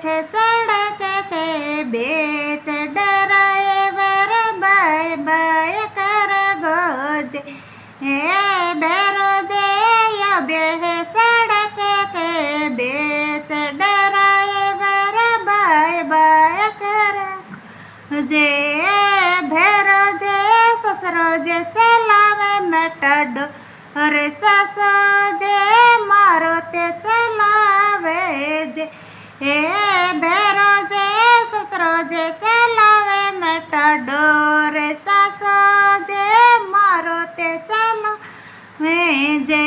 छे सड़क के बीच, ड्राइवर बाय बाय कर गोजे। भैरो जे या बेह सड़क के बीच, ड्राइवर बाय बाय कर जे। भैरो जे ससुरो जे चलावे मेटाडोर, अरे सासो जे मारो ते चलावे जे। भैरो जे ससुरो जे चलावे मेटाडोर, सासो जे मारो ते चलावे जे।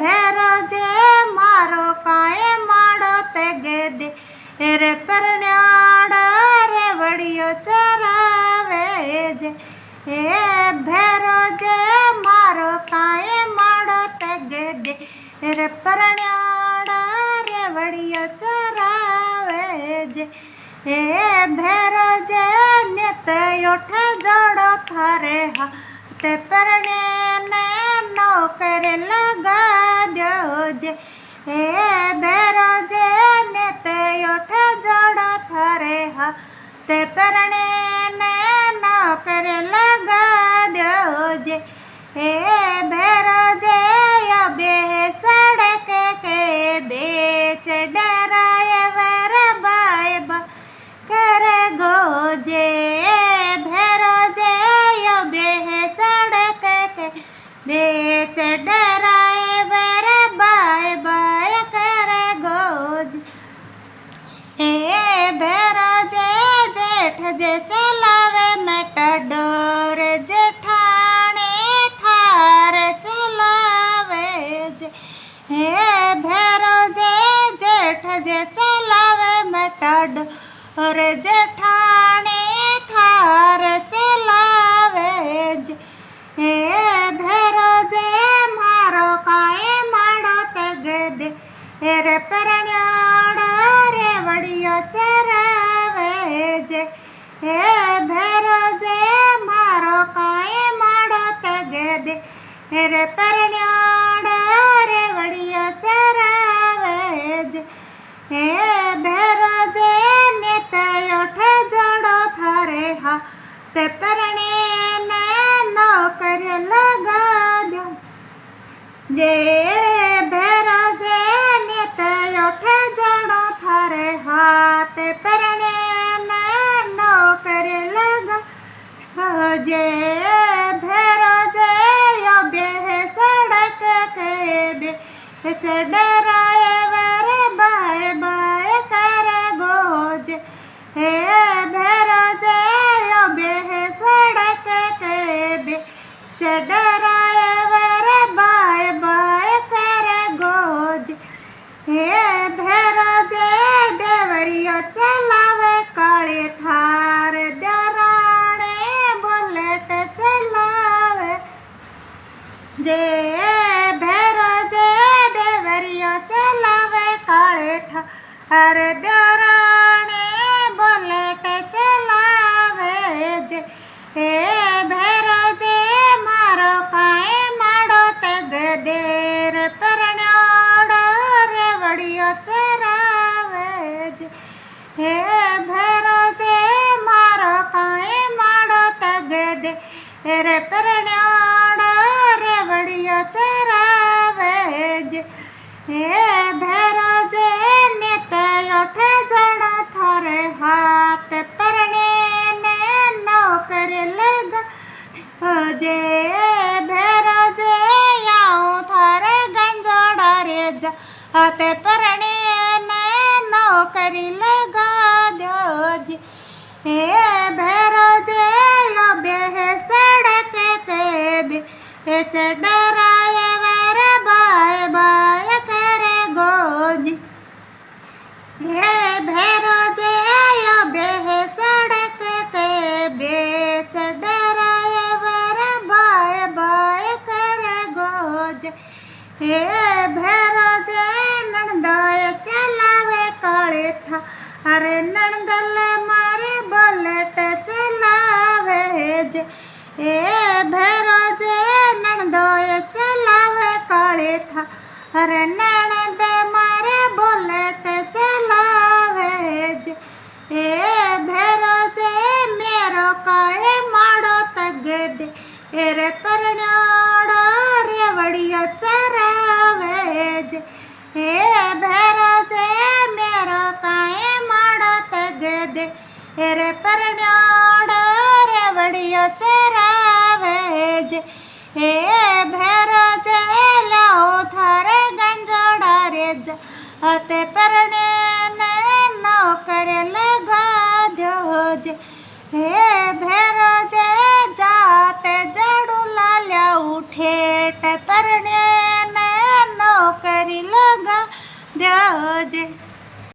भैरो जे मारो काए माड़ो ते गेदे, रे परण्याड़ा रे वड़ियो चरावे जे। भैरो जे मारो काए माड़ो ते गेदे, रे परण्याड़ा रे वड़ियो चरावे जे। भैरो जे नित उठ जोड़ो थारे हाथ, परणे ने नौकर लगा दो जे। भैरो जे नित उठ जोड़ो थारे हाथ, परणे ने नौकर लगा दो जे। भैरो जे या बेह सड़क के बीच, ड्राइवर बाय बाय कर गोजे। भैरो जे या बेह सड़क के बीच, ड्राइवर बाय बाय कर गोजे। भैरो जे जेठ जे चलावे मेटाडोर, जेठाणे थार चलावे जे। भैरो जे जेठ जे चलावे मेटाडोर, जेठाणे थार चलावे जे। भैरो जे मारो काए माड़ो ते गेदे, रे परण्याड़ा रे वड़ियो चरावे जे। भैरो जे मारो काए माड़ो ते गेदे, रे परण्याड़ा रे वड़ियो चरावे जे। भैरो जे नित उठ जोड़ो थारे हाथ, परणे ने नौकर लगा दो जे। भैरो जे नित उठ जोड़ो थारे हाथ, परणे ने नौकर लगा जे। भैरो जे या बेह सड़क के बीच, ड्राइवर बाय बाय कर गोजे। भैरो जे या बेह सड़क के बीच, ड्राइवर बाय बाय कर गोजे। भैरो जे देवरियो चलावे काली थार, दराणे बुलेट चलावे जे। भैरो जे देवरियो चलावे काली थार, दराणे बुलेट चलावे जे। भैरो जे मारो काए माड़ो ते गेदे, रे परण्याड़ा रे वड़ियो चरावे जे। भैरो जे मारो काए माड़ो ते गेदे, रे परण्याड़ा रे वड़ियो चरावे जे। भैरो जे नित उठ जोड़ो थारे हाथ, परणे ने नौकर लगा जे। भैरो जे याऊं थारे गंजोड़ा रे जा, परणे ने नौकरी लगा दो जे। भैरो जे या बेह सड़क के बीच, ड्राइवर बाय बाय कर गोजे। भैरो जे या बेह सड़क के बीच, ड्राइवर बाय बाय कर गोजे। भैरो जे नंदोय चलावे काली थार, नंदल मारे बुलेट चलावे जे। भैरो जे नंदोय चलावे काली थार, ननद मारे बुलेट चलावे जे हे भैरो जे मेरो काए माड़ो तग दे रे परन्योड़ रेवड़ियो चरावे जे हे भैरो जे लाओ थारे गंजोड़ा रे जा अते परने ने नौकर लगा दो जे हे भैरो जे जाते जड़ू लाल्या उठे परने ने नौकरी लगा दो जे।